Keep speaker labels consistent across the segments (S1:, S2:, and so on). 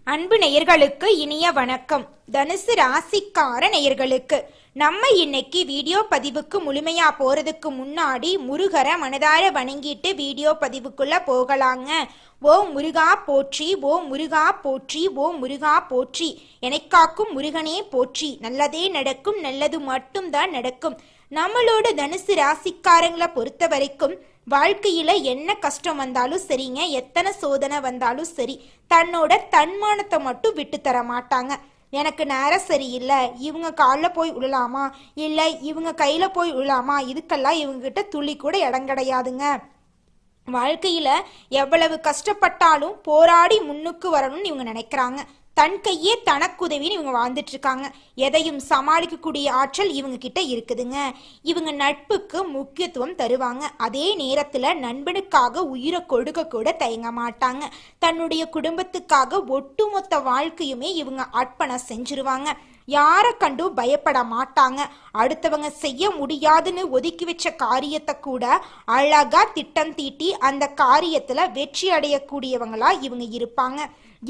S1: அன்பு நேயர்களுக்கு இனிய வணக்கம். தனுசு ராசிக்கார நேயர்களுக்கு நம்ம இன்னைக்கு வீடியோ பதிவுக்கு முழுமையா போறதுக்கு முன்னாடி முருகரை மனதார வணங்கிட்டு வீடியோ பதிவுக்குள்ள போகலாங்க. ஓ முருகா போற்றி, ஓ முருகா போற்றி, ஓ முருகா போற்றி, எனக்காக்கும் முருகனே போற்றி. நல்லதே நடக்கும், நல்லது மட்டும்தான் நடக்கும். நம்மளோட தனுசு ராசிக்காரங்களை பொறுத்த வரைக்கும் வாழ்க்கையில என்ன கஷ்டம் வந்தாலும் சரிங்க, எத்தனை சோதனை வந்தாலும் சரி, தன்னோட தன்மானத்தை மட்டும் விட்டு தர மாட்டாங்க. எனக்கு நேரம் சரியில்லை, இவங்க காலில் போய் விழலாமா, இல்லை இவங்க கையில் போய் விழலாமா, இதுக்கெல்லாம் இவங்ககிட்ட துளி கூட இடம் கிடையாதுங்க. வாழ்க்கையில எவ்வளவு கஷ்டப்பட்டாலும் போராடி முன்னுக்கு வரணும்னு இவங்க நினைக்கிறாங்க. தன் கையே தனக்குதவின்னு இவங்க வாழ்ந்துட்டு இருக்காங்க. எதையும் சமாளிக்கக்கூடிய ஆற்றல் இவங்க கிட்ட இருக்குதுங்க. இவங்க நட்புக்கு முக்கியத்துவம் தருவாங்க. அதே நேரத்துல நண்பனுக்காக உயிரை கொடுக்க கூட தயங்க மாட்டாங்க. தன்னுடைய குடும்பத்துக்காக ஒட்டுமொத்த வாழ்க்கையுமே இவங்க அர்ப்பணம் செஞ்சிருவாங்க. யாரை கண்டும் பயப்பட மாட்டாங்க. அடுத்தவங்க செய்ய முடியாதுன்னு ஒதுக்கி வச்ச காரியத்தை கூட அழகா திட்டம் தீட்டி அந்த காரியத்துல வெற்றி அடையக்கூடியவங்களா இவங்க இருப்பாங்க.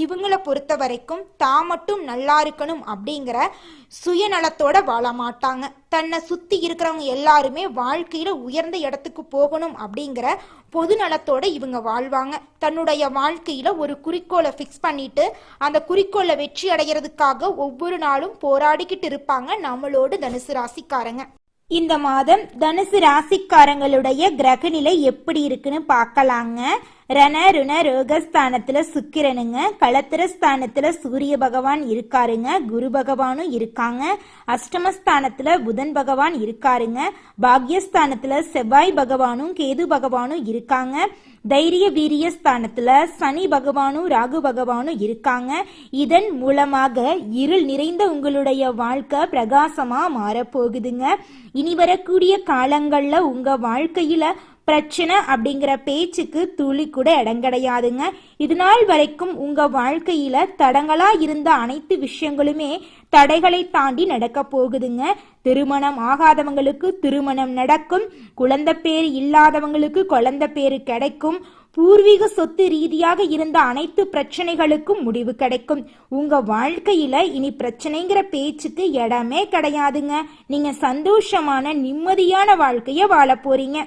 S1: இவங்களை பொறுத்த வரைக்கும் தான் மட்டும் நல்லா இருக்கணும் அப்படிங்கிற சுயநலத்தோட வாழ மாட்டாங்க. தன்னை சுத்தி இருக்கிறவங்க எல்லாருமே வாழ்க்கையில உயர்ந்த இடத்துக்கு போகணும் அப்படிங்கிற பொது நலத்தோட இவங்க வாழ்வாங்க. தன்னுடைய வாழ்க்கையில ஒரு குறிக்கோளை ஃபிக்ஸ் பண்ணிட்டு அந்த குறிக்கோளை வெற்றி அடைகிறதுக்காக ஒவ்வொரு நாளும் போராடிக்கிட்டு இருப்பாங்க நம்மளோட தனுசு ராசிக்காரங்க. இந்த மாதம் தனுசு ராசிக்காரங்களுடைய கிரக நிலை எப்படி இருக்குன்னு பார்க்கலாங்க. ரண ருண ரோகஸ்தானத்துல சுக்கிரனுங்க, களத்திரஸ்தானத்துல சூரிய பகவான் இருக்காருங்க, குரு பகவானும் இருக்காங்க, அஷ்டமஸ்தானத்துல புதன் பகவான் இருக்காருங்க, பாக்யஸ்தானத்துல செவ்வாய் பகவானும் கேது பகவானும் இருக்காங்க, தைரிய வீரிய ஸ்தானத்துல சனி பகவானும் ராகு பகவானும் இருக்காங்க. இதன் மூலமாக இருள் நிறைந்த உங்களுடைய வாழ்க்கை பிரகாசமா மாறப்போகுதுங்க. இனி வரக்கூடிய காலங்கள்ல உங்க வாழ்க்கையில பிரச்சனை அப்படிங்கிற பேச்சுக்கு துளி கூட இடம் கிடையாதுங்க. இது நாள் வரைக்கும் உங்க வாழ்க்கையில தடங்களா இருந்த அனைத்து விஷயங்களுமே தடைகளை தாண்டி நடக்க போகுதுங்க. திருமணம் ஆகாதவங்களுக்கு திருமணம் நடக்கும், குழந்தை பேர் இல்லாதவங்களுக்கு குழந்தை பேரு கிடைக்கும், பூர்வீக சொத்து ரீதியாக இருந்த அனைத்து பிரச்சனைகளுக்கும் முடிவு கிடைக்கும். உங்க வாழ்க்கையில இனி பிரச்சனைங்கிற பேச்சுக்கு இடமே கிடையாதுங்க. நீங்க சந்தோஷமான நிம்மதியான வாழ்க்கைய வாழ போறீங்க.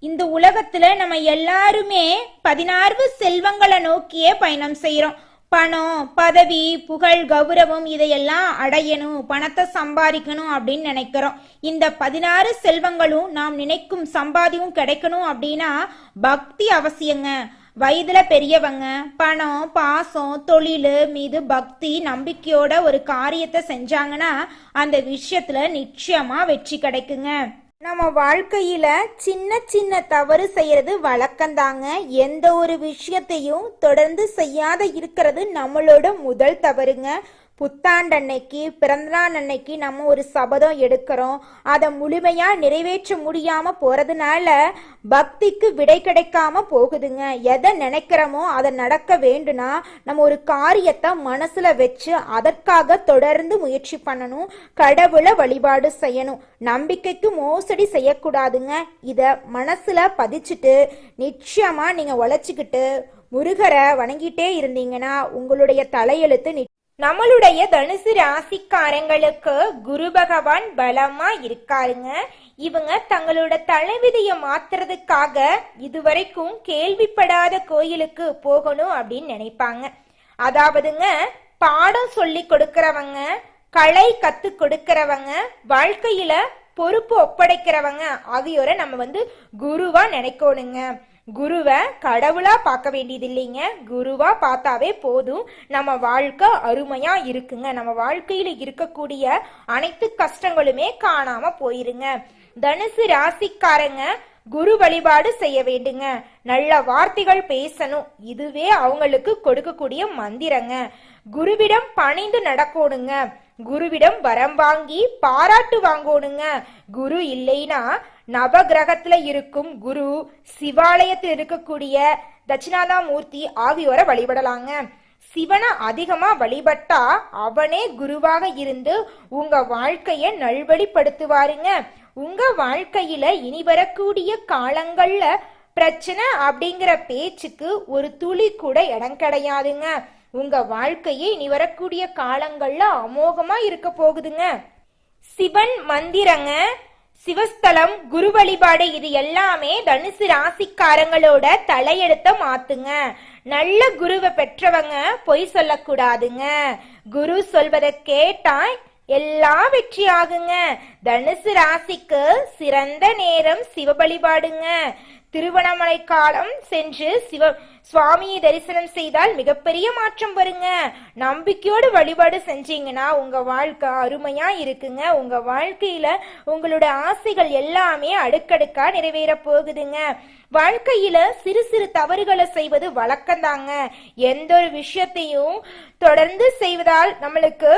S1: இந்த உலகத்துல நம்ம எல்லாருமே 16 செல்வங்களை நோக்கியே பயணம் செய்யறோம். பணம், பதவி, புகழ், கௌரவம் இதையெல்லாம் அடையணும், பணத்தை சம்பாதிக்கணும் அப்படின்னு நினைக்கிறோம். இந்த 16 செல்வங்களும் நாம் நினைக்கும் சம்பாதியும் கிடைக்கணும் அப்படின்னா பக்தி அவசியங்க. வயதுல பெரியவங்க பணம், பாசம், தொழில் மீது பக்தி நம்பிக்கையோட ஒரு காரியத்தை செஞ்சாங்கன்னா அந்த விஷயத்துல நிச்சயமா வெற்றி கிடைக்குங்க. நம்ம வாழ்க்கையில சின்ன சின்ன தவறு செய்யறது வழக்கம்தாங்க. எந்த ஒரு விஷயத்தையும் தொடர்ந்து செய்யாத இருக்கிறது நம்மளோட முதல் தவறுங்க. புத்தாண்டன்னைக்கு, பிறந்தநாள் அன்னைக்கு நம்ம ஒரு சபதம் எடுக்கிறோம், அதை முழுமையா நிறைவேற்ற முடியாம போறதுனால பக்திக்கு விடை கிடைக்காம போகுதுங்க. எதை நினைக்கிறோமோ அதை நடக்க வேண்டும்னா நம்ம ஒரு காரியத்தை மனசுல வச்சு அதற்காக தொடர்ந்து முயற்சி பண்ணணும், கடவுளை வழிபாடு செய்யணும், நம்பிக்கைக்கு மோசடி செய்யக்கூடாதுங்க. இத மனசுல பதிச்சுட்டு நிச்சயமா நீங்க உழைச்சிக்கிட்டு முருகரை வணங்கிட்டே இருந்தீங்கன்னா உங்களுடைய தலையெழுத்து. நம்மளுடைய தனுசு ராசிக்காரங்களுக்கு குரு பகவான் பலமா இருக்காருங்க. இவங்க தங்களோட தலைவிதியை மாத்துறதுக்காக இதுவரைக்கும் கேள்விப்படாத கோயிலுக்கு போகணும் அப்படின்னு நினைப்பாங்க. அதாவதுங்க பாடம் சொல்லி கொடுக்கறவங்க, கலை கத்து கொடுக்கறவங்க, வாழ்க்கையில பொறுப்பு ஒப்படைக்கிறவங்க ஆகியோரை நம்ம குருவா நினைக்கணுங்க. குருவை கடவுளா பார்க்க வேண்டியது இல்லைங்க, குருவா பார்த்தாவே போதும். நம்ம வாழ்க்கை அருமையா இருக்குங்க. நம்ம வாழ்க்கையில இருக்கக்கூடிய அனைத்து கஷ்டங்களுமே காணாம போயிருங்க. தனுசு ராசிக்காரங்க குரு வழிபாடு செய்ய வேண்டுங்க. நல்ல வார்த்தைகள் பேசணும், இதுவே அவங்களுக்கு கொடுக்கக்கூடிய மந்திரங்க. குருவிடம் பணிந்து நடக்கணுங்க. குருவிடம் வரம் வாங்கி பாராட்டு வாங்கணுங்க. குரு இல்லைன்னா நவகிரகத்துல இருக்கும் குரு, சிவாலயத்தில் இருக்கக்கூடிய தட்சிணாமூர்த்தி ஆகியோரை வழிபடலாங்க. சிவனை அதிகமா வழிபட்டா அவனே குருவாக இருந்து உங்க வாழ்க்கைய நல்வழிப்படுத்துவாருங்க. உங்க வாழ்க்கையில இனி வரக்கூடிய காலங்கள்ல பிரச்சனை அப்படிங்கிற பேச்சுக்கு ஒரு துளி கூட இடம் கிடையாதுங்க. உங்க வாழ்க்கையே இனி வரக்கூடிய காலங்கள்ல அமோகமா இருக்க போகுதுங்க. சிவன் மந்திரங்க, சிவஸ்தலம், குரு வழிபாடு இது எல்லாமே தனுசு ராசிக்காரங்களோட தலையெழுத்த மாத்துங்க. நல்ல குருவை பெற்றவங்க பொய் சொல்லக்கூடாதுங்க. குரு சொல்வதை கேட்டா எல்லாம் வெற்றி ஆகுங்க. தனுசு ராசிக்கு சிறந்த நேரம் சிவ வழிபாடுங்க. திருவண்ணாமலை காலம் சென்று சுவாமியை தரிசனம் செய்தால் மிகப்பெரிய மாற்றம் வருங்க. நம்பிக்கையோடு வழிபாடு செஞ்சீங்கன்னா உங்க வாழ்க்கை அருமையா இருக்குங்க. உங்க வாழ்க்கையில உங்களோட ஆசைகள் எல்லாமே அடுக்கடுக்கா நிறைவேற போகுதுங்க. வாழ்க்கையில சிறு சிறு தவறுகளை செய்வது வழக்கம்தாங்க. எந்த ஒரு விஷயத்தையும் தொடர்ந்து செய்வதால் நம்மளுக்கு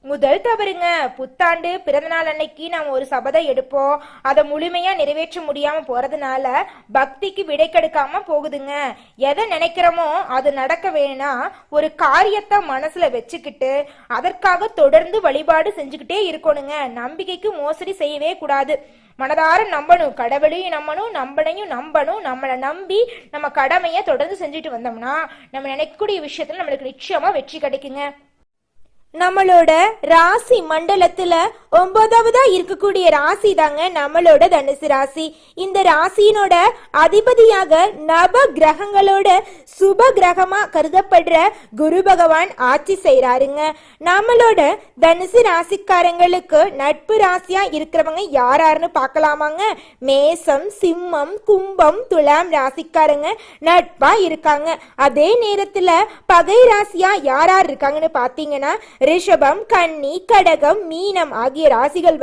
S1: முதல் தவறுங்க. புத்தாண்டு பிறந்தநாள் அன்னைக்கு நாம ஒரு சபதம் எடுப்போம், அதை முழுமையா நிறைவேற்ற முடியாம போறதுனால பக்திக்கு விடை கெடுக்காம போகுதுங்க. எதை நினைக்கிறோமோ அது நடக்க வேணா ஒரு காரியத்தை மனசுல வச்சுக்கிட்டு அதற்காக தொடர்ந்து வழிபாடு செஞ்சுக்கிட்டே இருக்கணுங்க. நம்பிக்கைக்கு மோசடி செய்யவே கூடாது. மனதார நம்பணும், கடவுளையும் நம்பணும், நம்பணும். நம்மளை நம்பி நம்ம கடமையை தொடர்ந்து செஞ்சுட்டு வந்தோம்னா நம்ம நினைக்கக்கூடிய விஷயத்துல நம்மளுக்கு நிச்சயமா வெற்றி கிடைக்குங்க. நம்மளோட ராசி மண்டலத்துல 9வதா இருக்கக்கூடிய ராசி தாங்க நம்மளோட தனுசு ராசி. இந்த ராசியினோட அதிபதியாக நவ கிரகங்களோட சுப கிரகமா கருதப்படுற குரு பகவான் ஆட்சி செய்யறாருங்க. நம்மளோட தனுசு ராசிக்காரங்களுக்கு நட்பு ராசியா இருக்கிறவங்க யாராருன்னு பார்க்கலாமாங்க. மேசம், சிம்மம், கும்பம், துலாம் ராசிக்காரங்க நட்பா இருக்காங்க. அதே நேரத்துல பகை ராசியா யார் இருக்காங்கன்னு பாத்தீங்கன்னா ரிஷபம், கன்னி, கடகம், மீனம் ஆகிய ராசிகள்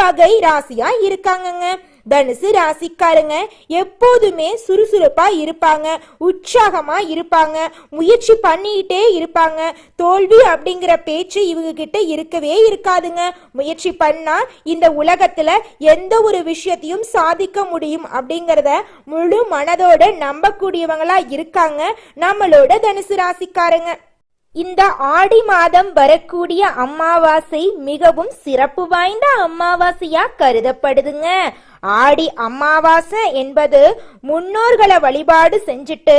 S1: பகை ராசியா இருக்காங்கங்க. தனுசு ராசிக்காரங்க எப்போதுமே சுறுசுறுப்பா இருப்பாங்க, உற்சாகமா இருப்பாங்க, முயற்சி பண்ணிக்கிட்டே இருப்பாங்க. தோல்வி அப்படிங்கிற பேச்சு இவங்க கிட்ட இருக்கவே இருக்காதுங்க. முயற்சி பண்ணா இந்த உலகத்துல எந்த ஒரு விஷயத்தையும் சாதிக்க முடியும் அப்படிங்கறத முழு மனதோட நம்பக்கூடியவங்களா இருக்காங்க நம்மளோட தனுசு ராசிக்காரங்க. இந்த ஆடி மாதம் வரக்கூடிய அமாவாசை மிகவும் சிறப்பு வாய்ந்த அமாவாசையா கருதப்படுதுங்க. ஆடி அமாவாசை என்பது முன்னோர்களை வழிபாடு செஞ்சுட்டு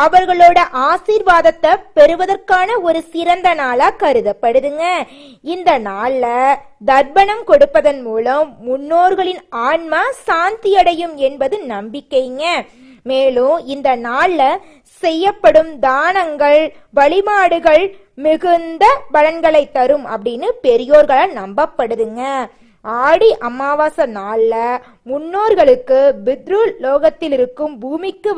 S1: அவர்களோட ஆசீர்வாதத்தை பெறுவதற்கான ஒரு சிறந்த நாளா கருதப்படுதுங்க. இந்த நாள்ல தர்ப்பணம் கொடுப்பதன் மூலம் முன்னோர்களின் ஆன்மா சாந்தி அடையும் என்பது நம்பிக்கைங்க. மேலும் இந்த நாள்ல செய்யப்படும் தானங்கள், வழிபாடுகள் மிகுந்த பலன்களை தரும் அப்படின்னு பெரியோர்களால் நம்பப்படுதுங்க. ஆடி அமாவாசை நாள்ல முன்னோர்களுக்கு பித்ரு லோகத்தில் இருக்கும் பூமிக்கு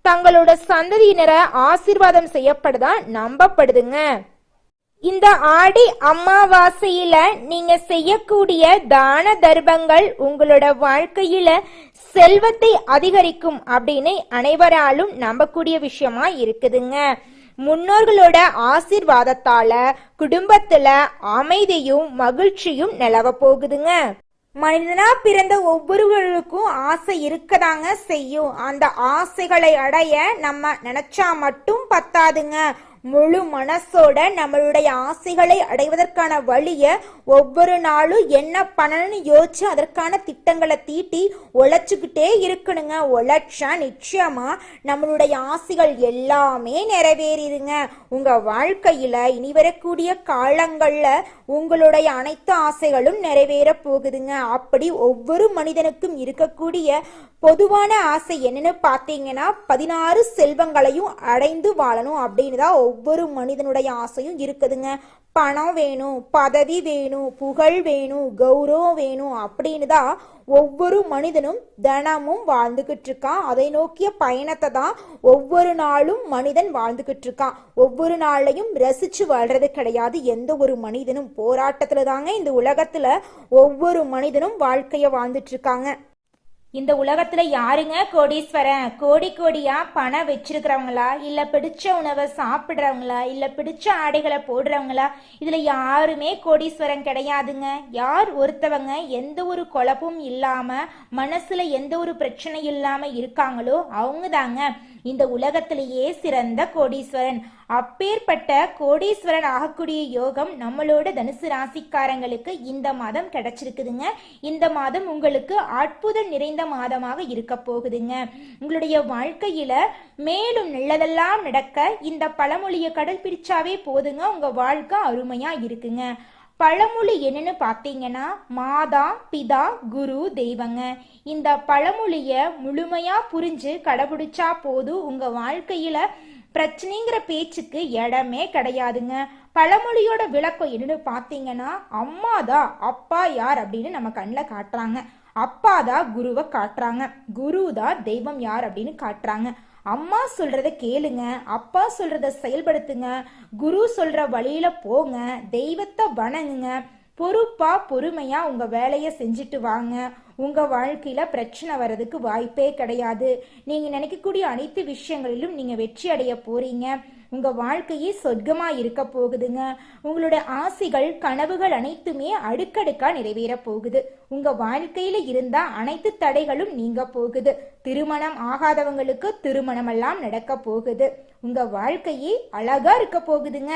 S1: தங்களோட சந்ததியினரை ஆசீர்வாதம் செய்யப்படுதா நம்பப்படுதுங்க. இந்த ஆடி அமாவாசையில நீங்க செய்யக்கூடிய தான தர்மங்கள் உங்களோட வாழ்க்கையில செல்வத்தை அதிகரிக்கும் அப்படின்னு அனைவராலும் நம்பக்கூடிய விஷயமா இருக்குதுங்க. முன்னோர்களோட ஆசீர்வாதத்தால குடும்பத்துல அமைதியும் மகிழ்ச்சியும் நிலவ போகுதுங்க. மனிதனா பிறந்த ஒவ்வொருவருக்கும் ஆசை இருக்கதாங்க செய்யும். அந்த ஆசைகளை அடைய நம்ம நினைச்சா மட்டும் பத்தாதுங்க. முழு மனசோட நம்மளுடைய ஆசைகளை அடைவதற்கான வழிய ஒவ்வொரு நாளும் என்ன பண்ணணும்னு யோசிச்சு அதற்கான திட்டங்களை தீட்டி உழைச்சுக்கிட்டே இருக்கணுங்க. உழைச்சா நிச்சயமா நம்மளுடைய ஆசைகள் எல்லாமே நிறைவேறிடுங்க. உங்க வாழ்க்கையில இனி வரக்கூடிய காலங்கள்ல உங்களுடைய அனைத்து ஆசைகளும் நிறைவேற போகுதுங்க. அப்படி ஒவ்வொரு மனிதனுக்கும் இருக்கக்கூடிய பொதுவான ஆசை என்னன்னு பார்த்தீங்கன்னா 16 செல்வங்களையும் அடைந்து வாழணும் அப்படின்னு தான் ஒவ்வொரு மனிதனுடைய ஆசையும் இருக்குதுங்க. பணம் வேணும், பதவி வேணும், புகழ் வேணும், கௌரவம் வேணும் அப்படின்னு தான் ஒவ்வொரு மனிதனும் தினமும் வாழ்ந்துகிட்டு இருக்கான். அதை நோக்கிய பயணத்தை தான் ஒவ்வொரு நாளும் மனிதன் வாழ்ந்துகிட்டு இருக்கான். ஒவ்வொரு நாளையும் ரசிச்சு வாழ்றது கிடையாது. எந்த ஒரு மனிதனும் போராட்டத்துல தாங்க இந்த உலகத்துல ஒவ்வொரு மனிதனும் வாழ்க்கைய வாழ்ந்துட்டு இருக்காங்க. இந்த உலகத்துல யாருங்க கோடீஸ்வரன்? கோடி கோடியா பணம் வச்சிருக்கிறவங்களா, இல்ல பிடிச்ச உணவை சாப்பிடுறவங்களா, இல்ல பிடிச்ச ஆடைகளை போடுறவங்களா? இதுல யாருமே கோடீஸ்வரன் கிடையாதுங்க. யார் ஒருத்தவங்க எந்த ஒரு குழப்பமும் இல்லாம மனசுல எந்த ஒரு பிரச்சனை இல்லாம இருக்காங்களோ அவங்க தாங்க இந்த உலகத்திலேயே சிறந்த கோடீஸ்வரன். அப்பேற்பட்ட கோடீஸ்வரன் ஆகக்கூடிய யோகம் நம்மளோட தனுசு ராசிக்காரங்களுக்கு இந்த மாதம் கிடைச்சிருக்குதுங்க. இந்த மாதம் உங்களுக்கு அற்புதம் நிறைந்த மாதமாக இருக்க போகுதுங்க. உங்களுடைய வாழ்க்கையில மேலும் நல்லதெல்லாம் நடக்க இந்த பழமொழியை கடைபிடிச்சாவே போதுங்க, உங்க வாழ்க்கை அருமையா இருக்குங்க. பழமொழி என்னன்னு பார்த்தீங்கன்னா, மாதா பிதா குரு தெய்வங்க. இந்த பழமொழிய முழுமையா புரிஞ்சு கடைபிடிச்சா போதும், உங்க வாழ்க்கையில பிரச்சனைங்கிற பேச்சுக்கு இடமே கிடையாதுங்க. பழமொழியோட விளக்கம் என்னன்னு பார்த்தீங்கன்னா, அம்மாதா அப்பா யார் அப்படின்னு நம்ம கண்ணில் காட்டுறாங்க, அப்பாதான் குருவை காட்டுறாங்க, குருதான் தெய்வம் யார் அப்படின்னு காட்டுறாங்க. அம்மா சொல்றத கேளுங்க, அப்பா சொல்றத செயல்படுத்துங்க, குரு சொல்ற வழியில போங்க, தெய்வத்தை வணங்குங்க, பொறுப்பா பொறுமையா உங்க வேலையை செஞ்சுட்டு வாங்க. உங்க வாழ்க்கையில பிரச்சனை வர்றதுக்கு வாய்ப்பே கிடையாது. நீங்க நினைக்கக்கூடிய அனைத்து விஷயங்களிலும் நீங்க வெற்றி அடைய போறீங்க. உங்க வாழ்க்கையே சொர்க்கமா இருக்க போகுதுங்க. உங்களுடைய ஆசைகள் கனவுகள் அனைத்துமே அடுக்கடுக்கா நிறைவேற போகுது. உங்க வாழ்க்கையில இருந்த அனைத்து தடைகளும் நீங்க போகுது. திருமணம் ஆகாதவங்களுக்கு திருமணம் எல்லாம் நடக்க போகுது. உங்க வாழ்க்கையே அழகா இருக்க போகுதுங்க.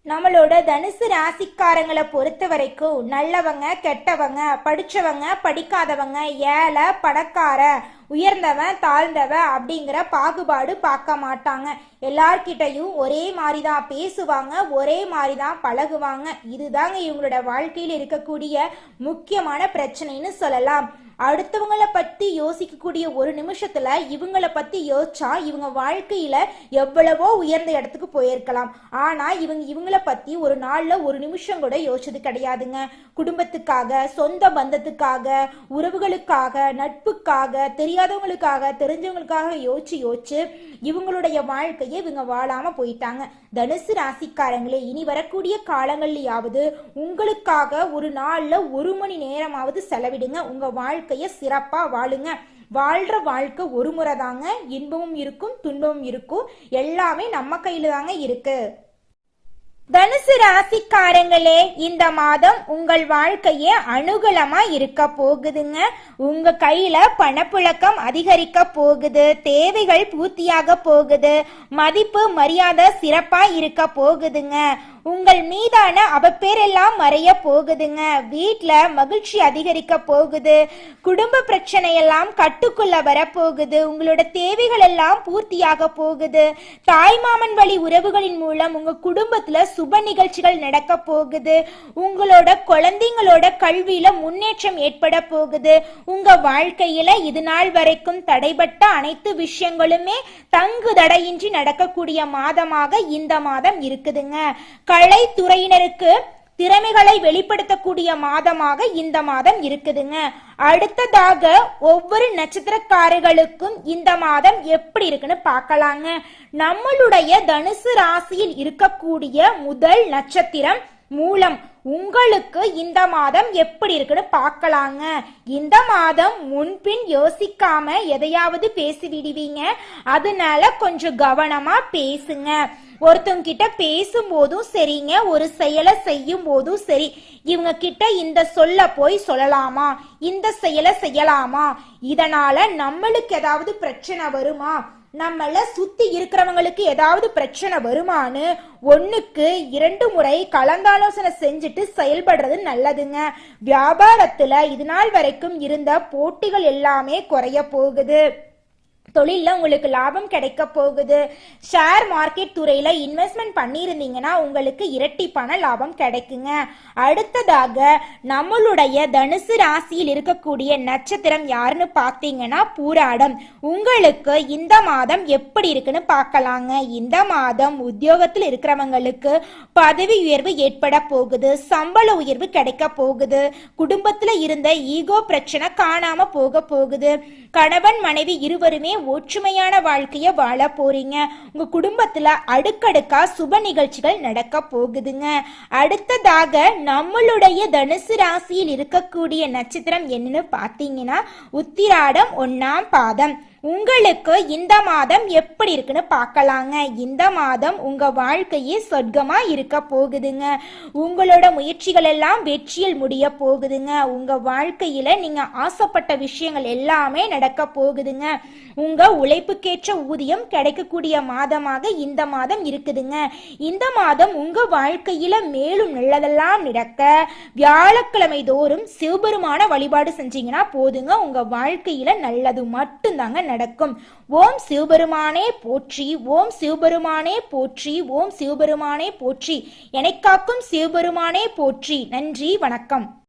S1: நம்மளோட தனுசு ராசிக்காரங்களை பொறுத்த வரைக்கும் நல்லவங்க கெட்டவங்க, படிச்சவங்க படிக்காதவங்க, ஏழை பணக்கார, உயர்ந்தவன் தாழ்ந்தவன் அப்படிங்கிற பாகுபாடு பார்க்க மாட்டாங்க. எல்லார்கிட்டையும் ஒரே மாதிரி தான் பேசுவாங்க, ஒரே மாதிரி தான் பழகுவாங்க. இதுதாங்க இவங்களோட வாழ்க்கையில் இருக்கக்கூடிய முக்கியமான பிரச்சனைன்னு சொல்லலாம். அடுத்தவங்களை பத்தி யோசிக்கக்கூடிய ஒரு நிமிஷத்துல இவங்களை பத்தி யோசிச்சா இவங்க வாழ்க்கையில எவ்வளவோ உயர்ந்த இடத்துக்கு போயிருக்கலாம். ஆனா இவங்களை பத்தி ஒரு நாள்ல ஒரு நிமிஷம் கூட யோசிச்சது கிடையாதுங்க. குடும்பத்துக்காக, சொந்த பந்தத்துக்காக, உறவுகளுக்காக, நட்புக்காக, தெரியாதவங்களுக்காக, தெரிஞ்சவங்களுக்காக யோசிச்சு இவங்களுடைய வாழ்க்கையை இவங்க வாழாம போயிட்டாங்க. தனுசு ராசிக்காரங்களே, இனி வரக்கூடிய காலங்கள்லயாவது உங்களுக்காக ஒரு நாள்ல 1 மணி நேரமாவது செலவிடுங்க. உங்க வாழ்க்கைய சிறப்பா வாழுங்க. வாழ்ற வாழ்க்கை ஒரு முறை தாங்க. இன்பமும் இருக்கும் துன்பமும் இருக்கும். எல்லாமே நம்ம கையில தாங்க இருக்கு. தனுசு ராசிக்காரங்களே, இந்த மாதம் உங்கள் வாழ்க்கையே அனுகூலமா இருக்க போகுதுங்க. உங்க கையில பணப்புழக்கம் அதிகரிக்க போகுது, தேவைகள் பூர்த்தியாக போகுது, மதிப்பு மரியாதை சிறப்பா இருக்க போகுதுங்க. உங்கள் மீதான அவப்பேரெல்லாம் மறைய போகுதுங்க. வீட்டுல மகிழ்ச்சி அதிகரிக்க போகுது. குடும்ப பிரச்சனை எல்லாம் கட்டுக்குள்ள வரப்போகுது. உங்களோட தேவைகள் எல்லாம் பூர்த்தியாக போகுது. தாய்மாமன் வழி உறவுகளின் மூலம் உங்க குடும்பத்துல சுப நிகழ்ச்சிகள் நடக்க போகுது. உங்களோட குழந்தைங்களோட கல்வியில முன்னேற்றம் ஏற்பட போகுது. உங்க வாழ்க்கையில இது நாள் வரைக்கும் தடைபட்ட அனைத்து விஷயங்களுமே தங்கு தடையின்றி நடக்கக்கூடிய மாதமாக இந்த மாதம் இருக்குதுங்க. கலைத்துறையினருக்கு திறமைகளை வெளிப்படுத்தக்கூடிய மாதமாக இந்த மாதம் இருக்குதுங்க. அடுத்ததாக ஒவ்வொரு நட்சத்திரக்காரர்களுக்கும் இந்த மாதம் எப்படி இருக்குன்னு பார்க்கலாங்க. நம்மளுடைய தனுசு ராசியில் இருக்கக்கூடிய முதல் நட்சத்திரம் மூலம். உங்களுக்கு இந்த மாதம் எப்படி இருக்குன்னு பார்க்கலாங்க. இந்த மாதம் முன்பின் யோசிக்காம எதையாவது பேசி விடுவீங்க. அதனால கொஞ்சம் கவனமா பேசுங்க. ஒருத்தவங்க கிட்ட பேசும்போதும் சரிங்க, ஒரு செயலை செய்யும் போதும் சரி, இவங்க கிட்ட இந்த சொல்ல போய் சொல்லலாமா, இந்த செயலை செய்யலாமா, இதனால நம்மளுக்கு ஏதாவது பிரச்சனை வருமா, நம்மள சுத்தி இருக்கிறவங்களுக்கு ஏதாவது பிரச்சனை வருமானு 1க்கு 2 முறை கலந்தாலோசனை செஞ்சுட்டு செயல்படுறது நல்லதுங்க. வியாபாரத்துல இது நாள் வரைக்கும் இருந்த போட்டிகள் எல்லாமே குறைய போகுது. தொழில உங்களுக்கு லாபம் கிடைக்க போகுது. ஷேர் மார்க்கெட் துறையில இன்வெஸ்ட்மெண்ட் பண்ணியிருந்தீங்கன்னா உங்களுக்கு இரட்டிப்பான லாபம் கிடைக்குங்க. அடுத்ததாக நம்மளுடைய தனுசு ராசியில் இருக்கக்கூடிய நட்சத்திரம் யாருன்னு பார்த்தீங்கன்னா பூராடம். உங்களுக்கு இந்த மாதம் எப்படி இருக்குன்னு பார்க்கலாங்க. இந்த மாதம் உத்தியோகத்தில் இருக்கிறவங்களுக்கு பதவி உயர்வு ஏற்பட போகுது. சம்பள உயர்வு கிடைக்க போகுது. குடும்பத்துல இருந்த ஈகோ பிரச்சனை காணாம போக போகுது. கணவன் மனைவி இருவருமே ஒற்றுமையான வாழ்க்கைய வாழ போறீங்க. உங்க குடும்பத்துல அடுக்கடுக்கா சுப நிகழ்ச்சிகள் நடக்க போகுதுங்க. அடுத்ததாக நம்மளுடைய தனுசு ராசியில் இருக்கக்கூடிய நட்சத்திரம் என்னன்னு பார்த்தீங்கன்னா உத்திராடம் 1ஆம் பாதம். உங்களுக்கு இந்த மாதம் எப்படி இருக்குன்னு பார்க்கலாங்க. இந்த மாதம் உங்க வாழ்க்கையே சொர்க்கமா இருக்க போகுதுங்க. உங்களோட முயற்சிகள் எல்லாம் வெற்றியில் முடிய போகுதுங்க. உங்க வாழ்க்கையில நீங்க ஆசைப்பட்ட விஷயங்கள் எல்லாமே நடக்க போகுதுங்க. உங்க உழைப்புக்கேற்ற ஊதியம் கிடைக்கக்கூடிய மாதமாக இந்த மாதம் இருக்குதுங்க. இந்த மாதம் உங்க வாழ்க்கையில மேலும் நல்லதெல்லாம் நடக்க வியாழக்கிழமை தோறும் சிவபெருமான வழிபாடு செஞ்சீங்கன்னா போதுங்க. உங்க வாழ்க்கையில நல்லது மட்டும்தாங்க நடக்கும். ஓம் சிவபெருமானே போற்றி, ஓம் சிவபெருமானே போற்றி, ஓம் சிவபெருமானே போற்றி, என்னை காக்கும் சிவபெருமானே போற்றி. நன்றி, வணக்கம்.